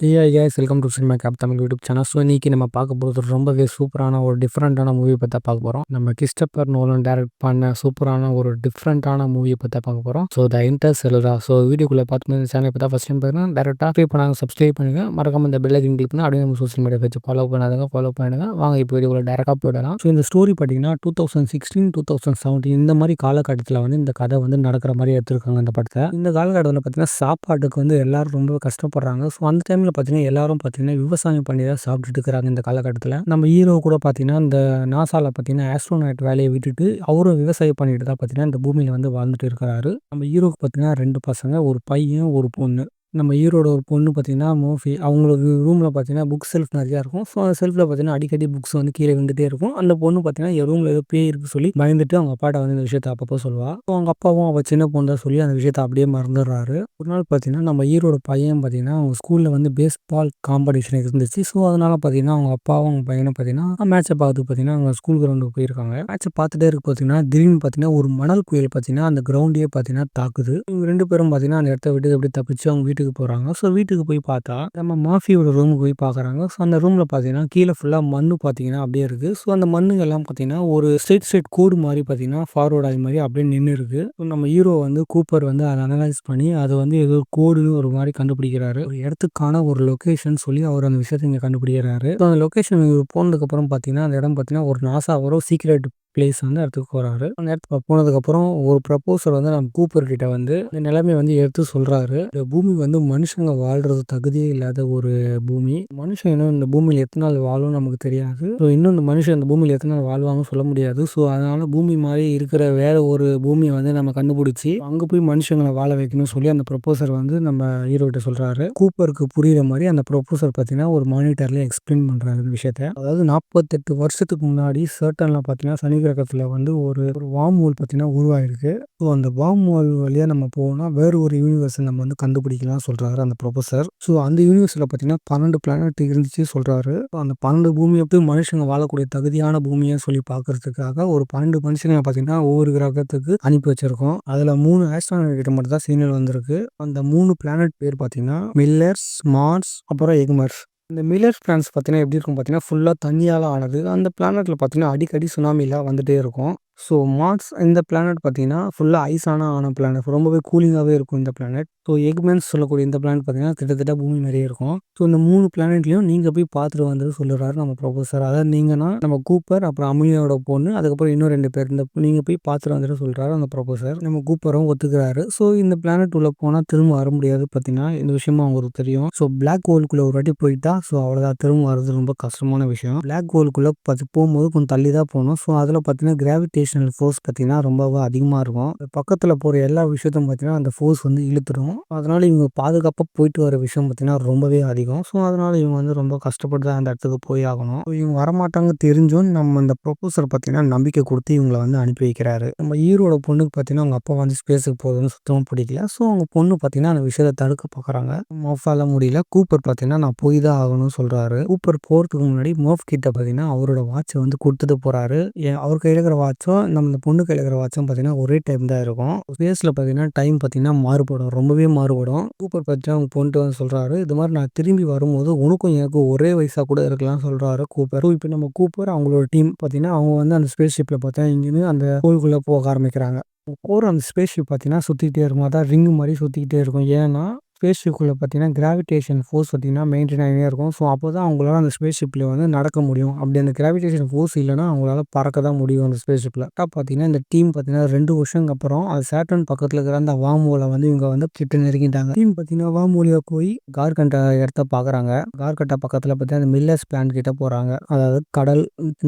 AI guys welcome to cinema cap Tamil YouTube channel. So இன்னைக்கு நம்ம பார்க்க போகிறது ரொம்பவே சூப்பரான ஒரு டிஃப்ரெண்ட்டான மூவி பற்றி தான் பார்க்க போகிறோம். நம்ம கிறிஸ்டோபர் நோலன் டைரக்ட் பண்ண சூப்பரான ஒரு டிஃப்ரெண்ட்டான மூவியை பற்றி தான் பார்க்க போகிறோம். So the interstellar. ஸோ வீடியோக்குள்ளே பார்த்து இந்த சேனல் இப்போ தான் ஃபஸ்ட் டைம் பாருங்க, டேரெக்டாக சப்ஸ்கிரைப் பண்ணாங்க, சப்ஸ்கிரைப் பண்ணுங்க, மறக்காம இந்த பெல் ஐக்கன் கிளிக் பண்ணி அப்படியே நம்ம சோஷியல் மீடியா வச்சு ஃபாலோ பண்ணாதவங்க ஃபாலோ பண்ணுங்க. வாங்க இப்போ வீடியோக்குள்ள டேரெக்டாக போயிடலாம். ஸோ இந்த ஸ்டோரி பார்த்தீங்கன்னா 2016 2017 இந்த மாதிரி காலகட்டத்தில் வந்து இந்த கதை வந்து நடக்கிற மாதிரி எடுத்துருக்காங்க. இந்த படத்தை இந்த காலகட்டத்தில் பார்த்தீங்கன்னா சாப்பாட்டுக்கு வந்து எல்லாரும் ரொம்ப கஷ்டப்படுறாங்க. ஸோ அந்த டைமில் பார்த்தீங்கன்னா எல்லாரும் பார்த்தீங்கன்னா விவசாயம் பண்ணி தான் சாப்பிட்டுட்டு இருக்கிறாங்க. இந்த காலகட்டத்தில் நம்ம ஹீரோ கூட பார்த்தீங்கன்னா இந்த நாசாவில் பார்த்தீங்கன்னா ஆஸ்ட்ரோநாட் வேலையை விட்டுட்டு அவரும் விவசாயம் பண்ணிட்டு தான் பார்த்தீங்கன்னா இந்த பூமியில் வந்து வாழ்ந்துட்டு இருக்கிறாரு. நம்ம ஹீரோக்கு பார்த்தீங்கன்னா 2 பசங்க, ஒரு பையன் ஒரு பொண்ணு. நம்ம ஹீரோட ஒரு பொண்ணு பார்த்தீங்கன்னா மோஃபி. அவங்களுக்கு ரூமில் பார்த்தீங்கன்னா புக் செல்ஃப் நிறையா இருக்கும். ஸோ அந்த செல்ஃபில் பார்த்தீங்கன்னா அடிக்கடி புக்ஸ் வந்து கீழே விழுந்துட்டே இருக்கும். அந்த பொண்ணு பார்த்தீங்கன்னா என் ரூமில் ஏதோ பேய் இருக்கு சொல்லி பயந்துட்டு அவங்க அப்பாட்ட வந்து இந்த விஷயத்தை அப்பப்போ சொல்லுவா. ஸோ அவங்க அப்பாவும் அவள் சின்ன பொண்ணு தான் சொல்லி அந்த விஷயத்தை அப்படியே மறந்துடுறாரு. ஒரு நாள் பார்த்தீங்கன்னா நம்ம ஹீரோட பையன் பார்த்தீங்கன்னா அவங்க ஸ்கூலில் வந்து பேஸ்பால் காம்படிஷன் இருந்துச்சு. ஸோ அதனால பார்த்தீங்கன்னா அவங்க அப்பாவும் அவங்க பையனும் பார்த்தீங்கன்னா மேட்சை பார்த்து பார்த்தீங்கன்னா அவங்க ஸ்கூல் கிரவுண்டுக்கு போயிருக்காங்க. மேட்சை பார்த்துட்டே இருக்கு பார்த்தீங்கன்னா திடீர்னு பார்த்தீங்கன்னா ஒரு மணல் புயல் பார்த்தீங்கன்னா அந்த கிரவுண்டே பார்த்தீங்கன்னா தாக்குது. இவங்க 2 பேரும் பார்த்தீங்கன்னா அந்த இடத்த விட்டு எப்படி தப்பிச்சு அவங்க வீட்டுக்கு போகிறாங்க. ஸோ வீட்டுக்கு போய் பார்த்தா நம்ம மாஃபியோட ரூமுக்கு போய் பார்க்குறாங்க. ஸோ அந்த ரூமில் பார்த்தீங்கன்னா கீழே ஃபுல்லாக மண்ணு பார்த்தீங்கன்னா அப்படியே இருக்குது. ஸோ அந்த மண்ணுங்க எல்லாம் பார்த்தீங்கன்னா ஒரு ஸ்ட்ரெயிட் கோடு மாதிரி பார்த்தீங்கன்னா ஃபார்வர்ட் ஆகி மாதிரி அப்படியே நின்று இருக்கு. ஸோ நம்ம ஹீரோ வந்து கூப்பர் வந்து அதை அனலைஸ் பண்ணி அது வந்து ஏதோ கோடுன்னு ஒரு மாதிரி கண்டுபிடிக்கிறாரு. ஒரு இடத்துக்கான ஒரு லொக்கேஷன் சொல்லி அவர் அந்த விஷயத்தை இங்கே கண்டுபிடிக்கிறாரு. ஸோ அந்த லொக்கேஷன் போனதுக்கப்புறம் பார்த்தீங்கன்னா அந்த இடம் பார்த்தீங்கன்னா ஒரு நாசாவோட சீக்ரெட் பிளேஸ் வந்து இடத்துக்கு போகிறாரு. அந்த இடத்துக்கு போனதுக்கப்புறம் ஒரு ப்ரப்போசர் வந்து நம்ம கூப்பர் கிட்ட வந்து இந்த நிலைமையை வந்து எடுத்து சொல்கிறாரு. இந்த பூமி வந்து மனுஷங்க வாழ்றது தகுதியே இல்லாத ஒரு பூமி. மனுஷன் இன்னும் இந்த பூமியில் எத்தனை நாள் வாழும் நமக்கு தெரியாது. ஸோ இன்னும் இந்த மனுஷன் இந்த பூமியில் எத்தனை நாள் வாழ்வாங்கன்னு சொல்ல முடியாது. ஸோ அதனால பூமி மாதிரி இருக்கிற வேற ஒரு பூமியை வந்து நம்ம கண்டுபிடிச்சி அங்கே போய் மனுஷங்களை வாழ வைக்கணும்னு சொல்லி அந்த ப்ரப்போசர் வந்து நம்ம ஹீரோ கிட்ட சொல்கிறாரு. கூப்பருக்கு புரியுற மாதிரி அந்த ப்ரப்போசர் பார்த்தீங்கன்னா ஒரு மானிட்டர்ல எக்ஸ்பிளைன் பண்ணுறாரு இந்த விஷயத்த. அதாவது 48 வருஷத்துக்கு முன்னாடி சர்டன்ல பார்த்தீங்கன்னா சனி கிரகத்தில் வந்து ஒரு வார்ம் ஹோல் பார்த்தீங்கன்னா உருவாயிருக்கு. ஸோ அந்த வார்ம் ஹோல் வழியாக நம்ம போனால் வேறு ஒரு யூனிவர்ஸை நம்ம வந்து கண்டுபிடிக்கலாம் சொல்கிறாரு அந்த ப்ரொஃபஸர். ஸோ அந்த யூனிவர்ஸில் பார்த்தீங்கன்னா 12 பிளானட் இருந்துச்சு சொல்கிறாரு. அந்த 12 பூமியை எப்படி மனுஷங்க வாழக்கூடிய தகுதியான பூமியை சொல்லி பார்க்கறதுக்காக ஒரு 12 மனுஷங்க பார்த்தீங்கன்னா ஒவ்வொரு கிரகத்துக்கு அனுப்பி வச்சிருக்கோம். அதில் 3 ஆஸ்ட்ரோநாட் கிட்ட மட்டும் தான் சிக்னல் வந்திருக்கு. அந்த 3 பிளானட் பேர் பார்த்தீங்கன்னா மில்லர்ஸ், மார்ஸ், அப்புறம் எக்மர்ஸ். இந்த மில்லர்ஸ் பிளானட்ஸ் பார்த்தீங்கன்னா எப்படி இருக்கும் பார்த்தீங்கன்னா ஃபுல்லாக தண்ணியால் ஆனது. அந்த பிளானட்டில் பார்த்தீங்கன்னா அடிக்கடி சுனாமிலாம் வந்துட்டே இருக்கும். ஸோ மார்ஸ் இந்த பிளானட் பார்த்தீங்கன்னா ஃபுல்லாக ஐஸான பிளானட், ரொம்பவே கூலிங்காகவே இருக்கும் இந்த பிளானட். ஸோ எக்மென்ஸ் சொல்லக்கூடிய இந்த பிளானட் பார்த்தீங்கன்னா கிட்டத்தட்ட பூமி நிறைய இருக்கும். ஸோ இந்த 3 பிளானட்லையும் நீங்கள் போய் பார்த்துட்டு வந்தது சொல்லுறாரு நம்ம ப்ரொஃபஸர். அதாவது நீங்கன்னா நம்ம கூப்பர், அப்புறம் அமிலியோட பொண்ணு, அதுக்கப்புறம் இன்னும் 2 பேர் இந்த நீங்கள் போய் பார்த்துட்டு வந்துட்டு சொல்கிறாரு அந்த ப்ரொஃபஸர். நம்ம கூப்பரும் ஒத்துக்கிறாரு. ஸோ இந்த பிளானட் உள்ள போனால் திரும்ப வர முடியாது பார்த்தீங்கன்னா இந்த விஷயமும் அவங்களுக்கு தெரியும். ஸோ பிளாக் ஹோலுக்குள்ளே ஒரு வாட்டி போயிட்டா ஸோ அவ்வளோதான், திரும்ப வர்றது ரொம்ப கஷ்டமான விஷயம். பிளாக் ஹோலுக்குள்ளே போகும்போது கொஞ்சம் தள்ளி தான் போகணும். ஸோ அதில் பார்த்தீங்கன்னா கிராவிடேஷனல் ஃபோர்ஸ் பார்த்தீங்கன்னா ரொம்பவே அதிகமாக இருக்கும். பக்கத்தில் போகிற எல்லா விஷயத்தையும் பார்த்தீங்கன்னா அந்த ஃபோர்ஸ் வந்து இழுத்துடும். அதனால இவங்க பாதுகாப்பாக போயிட்டு வர விஷயம் பார்த்தீங்கன்னா ரொம்பவே அதிகம். ஸோ அதனால இவங்க வந்து ரொம்ப கஷ்டப்பட்டு தான் அந்த இடத்துக்கு போய் ஆகணும். இவங்க வரமாட்டாங்க தெரிஞ்சும் நம்ம இந்த ப்ரொஃபஸர் பார்த்தீங்கன்னா நம்பிக்கை கொடுத்து இவங்களை வந்து அனுப்பி வைக்கிறாரு. நம்ம ஹீரோட பொண்ணுக்கு பார்த்தீங்கன்னா அவங்க அப்பா வந்து ஸ்பேஸுக்கு போகுதுன்னு சுத்தமாக பிடிக்கல. ஸோ அவங்க பொண்ணு பார்த்தீங்கன்னா அந்த விஷயத்தை தடுக்க பார்க்குறாங்க. மோஃபால முடியல. கூப்பர் பார்த்தீங்கன்னா நான் போய் தான் ஆகணும்னு சொல்கிறாரு. கூப்பர் போகிறதுக்கு முன்னாடி மோஃப் கிட்ட பார்த்தீங்கன்னா அவரோட வாட்சை வந்து கொடுத்துட்டு போகிறாரு. அவர் கையில் இருக்கிற வாட்சும் நம்ம இந்த பொண்ணு கையில் இருக்கிற வாட்சும் பார்த்தீங்கன்னா ஒரே டைம் தான் இருக்கும். ஸ்பேஸில் பார்த்தீங்கன்னா டைம் பார்த்தீங்கன்னா மாறுபடும், ரொம்பவே மாறுபடும். கூப்பர் பார்த்தீங்கன்னா அவங்க பொண்ணுட்டு வந்து சொல்கிறாரு, இது மாதிரி நான் திரும்பி வரும்போது உனக்கும் எனக்கும் ஒரே வயசாக கூட இருக்கலாம்னு சொல்கிறாரு கூப்பர். இப்போ நம்ம கூப்பர் அவங்களோட டீம் பார்த்தீங்கன்னா அவங்க வந்து அந்த ஸ்பேஸ் ஷிப்பில் பார்த்தீங்கன்னா இங்கேருந்து அந்த கோளுக்குள்ளே போக ஆரம்பிக்கிறாங்க. போகிற அந்த ஸ்பேஸ் ஷிப் பார்த்தீங்கன்னா சுற்றிக்கிட்டே இருக்கும். அதான் ரிங்கு மாதிரி சுற்றிக்கிட்டே இருக்கும். ஏன்னா ஸ்பேஸ் ஷிப்புக்குள்ளே பார்த்தீங்கன்னா கிராவிடேஷன் ஃபோர்ஸ் பார்த்தீங்கன்னா மெயின்டைன் ஆகினே இருக்கும். ஸோ அப்போ தான் அவங்களால அந்த ஸ்பேஸ் ஷிப்பில் வந்து நடக்க முடியும். அப்படி அந்த கிராவிடேஷன் ஃபோர்ஸ் இல்லைனா அவங்களால பறக்க தான் முடியும் அந்த ஸ்பேஸ் ஷிப்பில். பார்த்தீங்கன்னா இந்த டீம் பார்த்தீங்கன்னா 2 வருஷங்களுக்கு அப்புறம் அது சேட்டர்ன் பக்கத்தில் இருக்கிற அந்த வார்ம் ஹோலை வந்து இவங்க வந்து கிட்ட நெருங்கிட்டாங்க. டீம் பார்த்தீங்கன்னா வார்ம் ஹோலில் போய் கார்கண்டா இடத்த பார்க்குறாங்க. கார்கண்டா பக்கத்தில் பார்த்தீங்கன்னா அந்த மில்லர்ஸ் பிளானட் கிட்ட போகிறாங்க. அதாவது கடல்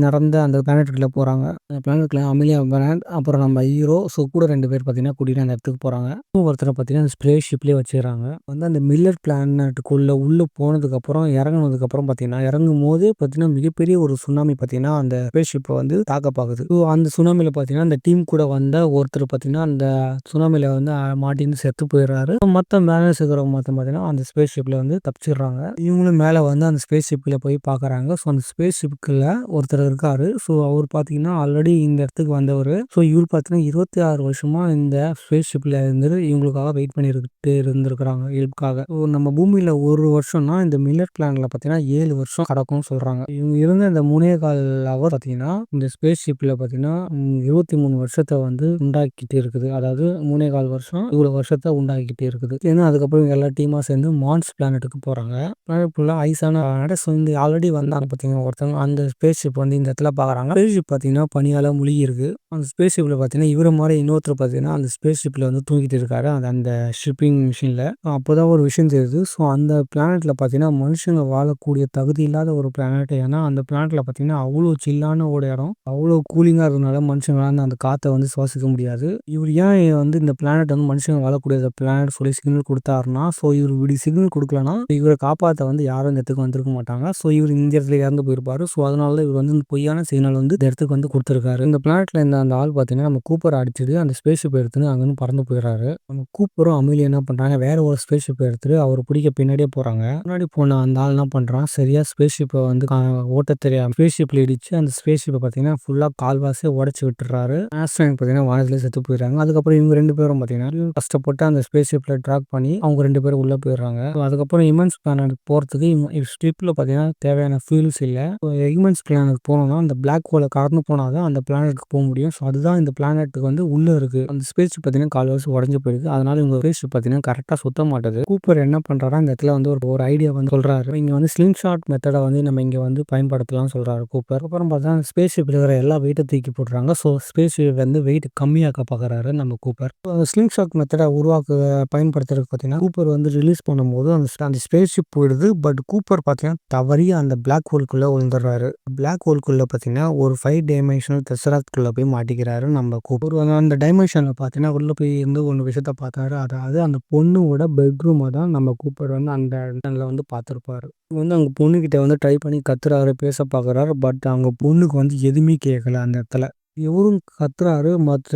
நடந்த அந்த பிளானட்டுக்குள்ளே போகிறாங்க. அந்த பிளானட்டுக்குள்ள அமிலியா பிளானட், அப்புறம் நம்ம ஹீரோ, ஸோ கூட 2 பேர் பார்த்தீங்கன்னா கூட்டிகிட்டு அந்த இடத்துக்கு போகிறாங்க. ஒருத்தரை பார்த்தீங்கன்னா அந்த ஸ்பேஸ் ஷிப்லேயே வச்சுக்கிறாங்க. வந்து அந்த மில்லர் பிளானட்டுக்குள்ளே உள்ளே போனதுக்கப்புறம் இறங்குனதுக்கப்புறம் பார்த்தீங்கன்னா இறங்கும்போது பார்த்தீங்கன்னா மிகப்பெரிய ஒரு சுனாமி பார்த்தீங்கன்னா அந்த ஸ்பேஸ் ஷிப்பை வந்து தாக்க பார்க்குது. ஸோ அந்த சுனாமியில் பார்த்தீங்கன்னா அந்த டீம் கூட வந்த ஒருத்தர் பார்த்தீங்கன்னா அந்த சுனாமியில் வந்து மாட்டின்னு செத்து போயிடுறாரு. மற்ற பேலன்ஸ் இருக்கிறவங்க பார்த்தீங்கன்னா அந்த ஸ்பேஸ் ஷிப்பில் வந்து தப்பிச்சிடுறாங்க. இவங்களும் மேலே வந்து அந்த ஸ்பேஸ் ஷிப்பில் போய் பார்க்குறாங்க. ஸோ அந்த ஸ்பேஸ் ஷிப்புக்குள்ள ஒருத்தர் இருக்காரு. ஸோ அவர் பார்த்தீங்கன்னா ஆல்ரெடி இந்த இடத்துக்கு வந்தவர். ஸோ இவர் பார்த்தீங்கன்னா 26 வருஷமாக இந்த ஸ்பேஸ் ஷிப்பில் இருந்து இவங்களுக்காக வெயிட் பண்ணிட்டு இருந்திருக்கிறாங்க. ஹெல்ப்காக. நம்ம பூமியில 1 வருஷம்னா, இந்த மில்லர் பிளானட்ல பார்த்தீங்கன்னா 7 வருஷம் கடக்கும்னு சொல்றாங்க. இவங்க இருந்த இந்த 3.25 ஹவர் பார்த்தீங்கன்னா, இந்த ஸ்பேஸ் ஷிப்ல பார்த்தீங்கன்னா 23 வருஷத்த வந்து உண்டாக்கிட்டு இருக்குது. அதாவது 3.25 வருஷம் இவ்வளோ வருஷத்த உண்டாக்கிட்டே இருக்குது. ஏன்னா அதுக்கப்புறம் இவங்க எல்லா டீமா சேர்ந்து மார்ஸ் பிளானட்டுக்கு போறாங்க. பிளானட் ஃபுல்லா ஐஸான பிளானட். ஸோ இந்த ஆல்ரெடி வந்தாங்க பார்த்தீங்கன்னா ஒருத்தவங்க, அந்த ஸ்பேஸ் ஷிப் வந்து இந்த இடத்துல பார்க்குறாங்க. ஸ்பேஸ் ஷிப் பார்த்தீங்கன்னா பனியால முழுகி இருக்கு. அந்த ஸ்பேஸ் ஷிப்ல பார்த்தீங்கன்னா இவர மாரி இன்னொருத்தர் பார்த்தீங்கன்னா அந்த ஸ்பேஸ் ஷிப்ல வந்து தூங்கிட்டு இருக்காரு. அந்த ஷிப்பிங் மிஷின்ல. அப்போதான் ஒரு விஷயம் தெரியுது. ஸோ அந்த பிளானட்ல பார்த்தீங்கன்னா மனுஷங்க வாழக்கூடிய தகுதி இல்லாத ஒரு பிளானட். ஏன்னா அந்த பிளானட்ல பார்த்தீங்கன்னா அவ்வளோ சில்லான ஒரு இடம். அவ்வளோ கூலிங்கா இருந்தனால மனுஷங்களால அந்த காத்த வந்து சுவாசிக்க முடியாது. இவர் ஏன் வந்து இந்த பிளானட் வந்து மனுஷங்க வாழக்கூடிய பிளானட் சொல்லி சிக்னல் கொடுத்தாருன்னா, ஸோ இவர் இப்படி சிக்னல் கொடுக்கலன்னா இவரை காப்பாற்ற வந்து யாரும் இந்த இடத்துக்கு வந்திருக்க மாட்டாங்க. ஸோ இவர் இந்த இடத்துல இறந்து போயிருப்பாரு. ஸோ அதனால தான் இவர் வந்து பொய்யான சிக்னல் வந்து இந்த இடத்துக்கு வந்து கொடுத்துருக்காரு. இந்த பிளானட்ல இருந்த அந்த ஆள் பார்த்தீங்கன்னா நம்ம கூப்பர் அடிச்சுட்டு அந்த ஸ்பேஸ் ஷிப் எடுத்துன்னு அங்கேருந்து பறந்து போயிடுறாரு. நம்ம கூப்பரும் அமீலியா என்ன பண்றாங்க, வேற ஒரு ஸ்பேஸ் ஷிப் எடுத்துட்டு அவர் பிடிக்க பின்னாடியே போறாங்க. முன்னாடி போன அந்த ஆள் என்ன பண்றான், சரியா ஸ்பேஸ் ஷிப்பை வந்து ஓட்ட தெரியாம ஸ்பேஸ் ஷிப்ல இடிச்சு அந்த ஸ்பேஸ் ஷிப்பை பார்த்தீங்கன்னா ஃபுல்லா கால்வாசியை உடச்சு விட்டுறாரு. ஆஸ்ட்ரோனட் பார்த்தீங்கன்னா வானத்திலே செத்து போயிடுறாங்க. அதுக்கப்புறம் இவங்க 2 பேரும் பார்த்தீங்கன்னா கஷ்டப்பட்டு அந்த ஸ்பேஸ் ஷிப்ல ட்ராக் பண்ணி அவங்க 2 பேரும் உள்ள போயிடுறாங்க. அதுக்கப்புறம் இமன்ஸ் பிளானட் போறதுக்கு ஷிப்ல பார்த்தீங்கன்னா தேவையான ஃபியூல்ஸ் இல்லை. இமன்ஸ் பிளானட் போனோம்னா அந்த பிளாக் ஹோலை கடந்து போனாதான் அந்த பிளானட்டுக்கு போக முடியும். ஸோ அதுதான் இந்த பிளானட்டுக்கு வந்து உள்ள இருக்கு. அந்த ஸ்பேஸ் ஷிப் பார்த்தீங்கன்னா கால்வாசி உடஞ்சு போயிருக்கு. அதனால இவங்க ஸ்பேஸ் ஷிப் பார்த்தீங்கன்னா கரெக்டாக சுத்த மாட்டேது. கூப்பர் என்ன பண்றாரா, இந்த இடத்துல வந்து ஒரு ஐடியா வந்து சொல்றாரு. இங்க வந்து ஸ்லிங் ஷாட் மெத்தடை வந்து நம்ம இங்க வந்து பயன்படுத்தலாம்னு சொல்றாரு கூப்பர். அப்புறம் பார்த்தா ஸ்பேஸ் ஷிப்ல இருக்கிற எல்லா வெயிட்டை தூக்கி போடுறாங்க. ஸோ ஸ்பேஸ் ஷிப் வந்து வெயிட் கம்மியாக்க பார்க்குறாரு நம்ம கூப்பர். ஸ்லிங் ஷாட் மெத்தடை பயன்படுத்துறதுக்கு பார்த்தீங்கன்னா கூப்பர் வந்து ரிலீஸ் பண்ணும்போது அந்த ஸ்பேஸ் ஷிப் போயிடுது. பட் கூப்பர் பார்த்தீங்கன்னா தவறி அந்த பிளாக் ஹோல்குள்ள விழுந்துடுறாரு. பிளாக் ஹோல்குள்ள பார்த்தீங்கன்னா ஒரு 5 டைமென்ஷனல் டெசராக்ட்குள்ள போய் மாட்டிக்கிறாரு நம்ம கூப்பர். அந்த டைமென்ஷன்ல பார்த்தீங்கன்னா உள்ள போய் இருந்து ஒரு விஷயத்த பார்த்தாரு. அதாவது அந்த பொண்ணோட பெட்ரூமை தான் நம்ம கூப்பர் வந்து அந்த இடத்துல வந்து பார்த்துருப்பாரு. வந்து அவங்க பொண்ணுகிட்ட வந்து ட்ரை பண்ணி கத்துறாரு, பேச பார்க்குறாரு. பட் அவங்க பொண்ணுக்கு வந்து எதுவுமே கேட்கல அந்த இடத்துல. இவரும் கத்துறாரு.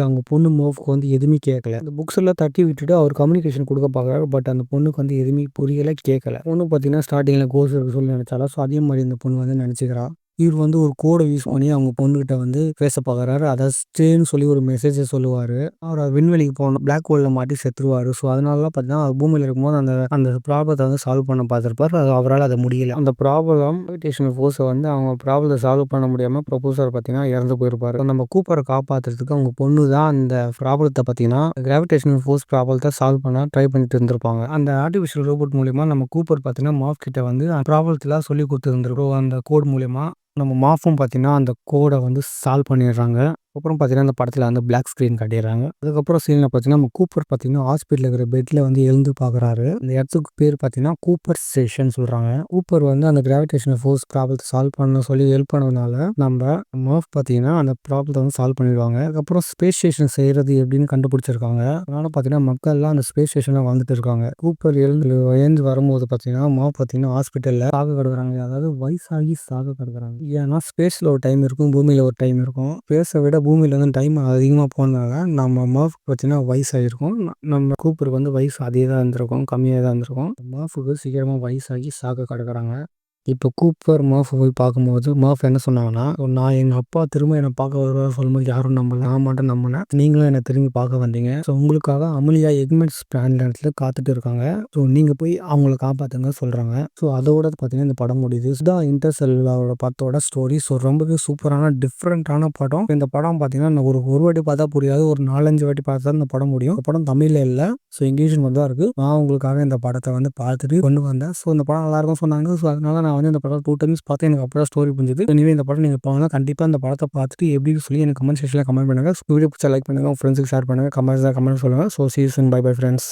அவங்க பொண்ணு மோஃப்க்கு வந்து எதுவுமே கேட்கல. அந்த புக்ஸ் எல்லாம் தட்டி விட்டுட்டு அவர் கம்யூனிகேஷன் கொடுக்க பார்க்குறாரு. பட் அந்த பொண்ணுக்கு வந்து எதுவுமே புரியல, கேட்கல. பொண்ணு பார்த்தீங்கன்னா ஸ்டார்டிங்கில் கோஸ் இருக்கு சொல்லி நினைச்சாலும், ஸோ அதே மாதிரி இந்த பொண்ணு வந்து நினச்சிக்கிறா. இவர் வந்து ஒரு கோடை யூஸ் பண்ணி அவங்க பொண்ணுகிட்ட வந்து பேச பார்க்குறாரு. அதாவது ஸ்டேன்னு சொல்லி ஒரு மெசேஜை சொல்லுவார். அவர் விண்வெளிக்கு போகணும், பிளாக் ஹோலில் மாட்டி செத்துருவார். ஸோ அதனால பார்த்தீங்கன்னா பூமியில் இருக்கும்போது அந்த ப்ராப்ளத்தை வந்து சால்வ் பண்ண பார்த்துருப்பார். அவரால் அதை முடியல. அந்த ப்ராப்ளம் கிராவிடேஷனல் ஃபோர்ஸை வந்து அவங்க ப்ராப்ளத்தை சால்வ் பண்ண முடியாமல் ப்ரொபோசர் பார்த்தீங்கன்னா இறந்து போயிருப்பார். நம்ம கூப்பரை காப்பாற்றுறதுக்கு அவங்க பொண்ணு தான் அந்த ப்ராப்ளத்தை பார்த்தீங்கன்னா கிராவிடேஷனல் ஃபோர்ஸ் ப்ராப்ளத்தை சால்வ் பண்ண ட்ரை பண்ணிட்டு இருந்திருப்பாங்க. அந்த ஆர்டிஃபிஷியல் ரோபோட் மூலியமாக நம்ம கூப்பர் பார்த்தீங்கன்னா மாஃப் கிட்ட வந்து ப்ராப்ளத்தெல்லாம் சொல்லி கொடுத்துருந்துருக்கோம். அந்த கோட் மூலியமாக நம்ம மாஃபும் பார்த்தீங்கன்னா அந்த கோடை வந்து சால்வ் பண்ணிடுறாங்க. அப்புறம் பார்த்தீங்கன்னா அந்த படத்தில் வந்து பிளாக் ஸ்க்ரீன் காட்டிடுறாங்க. அதுக்கப்புறம் சீனில் பார்த்தீங்கன்னா நம்ம கூப்பர் பார்த்தீங்கன்னா ஹாஸ்பிட்டலில் இருக்கிற பெட்டில் வந்து எழுந்து பார்க்குறாரு. அந்த இடத்துக்கு பேர் பார்த்தீங்கன்னா கூப்பர் ஸ்டேஷன் சொல்கிறாங்க. கூப்பர் வந்து அந்த கிராவிடேஷனல் ஃபோர்ஸ் ப்ராப்ளத்தை சால்வ் பண்ண சொல்லி ஹெல்ப் பண்ணதுனால நம்ம மர்ஃப் பார்த்தீங்கன்னா அந்த ப்ராப்ளத்தை வந்து சால்வ் பண்ணிடுவாங்க. அதுக்கப்புறம் ஸ்பேஸ் ஸ்டேஷன் செய்கிறது எப்படின்னு கண்டுபிடிச்சிருக்காங்க. அதனால பார்த்தீங்கன்னா மக்கள்லாம் அந்த ஸ்பேஸ் ஸ்டேஷனில் வந்துட்டு இருக்காங்க. கூப்பர் எழுந்து வரும்போது பார்த்தீங்கன்னா மர்ஃப் பார்த்தீங்கன்னா ஹாஸ்பிட்டலில் சாக கிடக்குறாங்க. அதாவது வயசாகி சாக கிடக்குறாங்க. ஏன்னா ஸ்பேஸில் ஒரு டைம் இருக்கும், பூமியில் ஒரு டைம் இருக்கும். ஸ்பேஸை விட பூமியில் வந்து டைம் அதிகமாக போனதால நம்ம மர்ஃப் பார்த்தீங்கன்னா வயசாகிருக்கும். நம்ம கூப்பருக்கு வந்து வயசு அதே தான் இருந்திருக்கும், கம்மியாக தான் இருந்திருக்கும். மர்ஃபுக்கு சீக்கிரமாக வயசாகி சாக கிடக்குறாங்க. இப்போ கூப்பர் மர்ஃப் போய் பார்க்கும்போது மர்ஃப் என்ன சொன்னாங்கன்னா, நான் எங்கள் அப்பா திரும்ப என்னை பார்க்க வருவார் சொல்லும்போது யாரும் நம்பல, நான் மட்டும் நம்பினேன். நீங்களும் என்னை திரும்பி பார்க்க வந்தீங்க. ஸோ உங்களுக்காக அமலியா எக்மெண்ட்ஸ் பிளான்ல காத்துட்டு இருக்காங்க. ஸோ நீங்கள் போய் அவங்கள காப்பாற்றுங்க சொல்கிறாங்க. ஸோ அதோட பார்த்தீங்கன்னா இந்த படம் முடியுது. இதுதான் இன்டர்ஸ்டெல்லாரோட படத்தோட ஸ்டோரி. ஸோ ரொம்பவே சூப்பரான டிஃப்ரெண்ட்டான படம். இந்த படம் பார்த்தீங்கன்னா ஒரு வாட்டி பார்த்தா புரியாது, ஒரு 4-5 வாட்டி பார்த்தா தான் இந்த படம் முடியும். இந்த படம் தமிழில் இல்லை, ஸோ இங்கிலீஷ் மட்டும் தான் இருக்குது. நான் உங்களுக்காக இந்த படத்தை வந்து பார்த்துட்டு கொண்டு வந்தேன். ஸோ இந்த படம் நல்லாயிருக்கும் சொன்னாங்க. ஸோ அதனால நான் வந்து இந்த படம் 2 டைம்ஸ் பார்த்தேன். எனக்கு அப்போ தான் ஸ்டோரி புரிஞ்சுது. எனவே இந்த படம் நீங்கள் போனால் கண்டிப்பாக இந்த படத்தை பார்த்துட்டு எப்படின்னு சொல்லி எனக்கு கமெண்ட் செக்ஷனில் கமெண்ட் பண்ணுங்கள். வீடியோ பிடிச்சா லைக் பண்ணுங்கள், உங்கள் ஃப்ரெண்ட்ஸுக்கு ஷேர் பண்ணுங்கள், கமெண்ட் சொல்லுங்கள். So see you soon. Bye bye friends.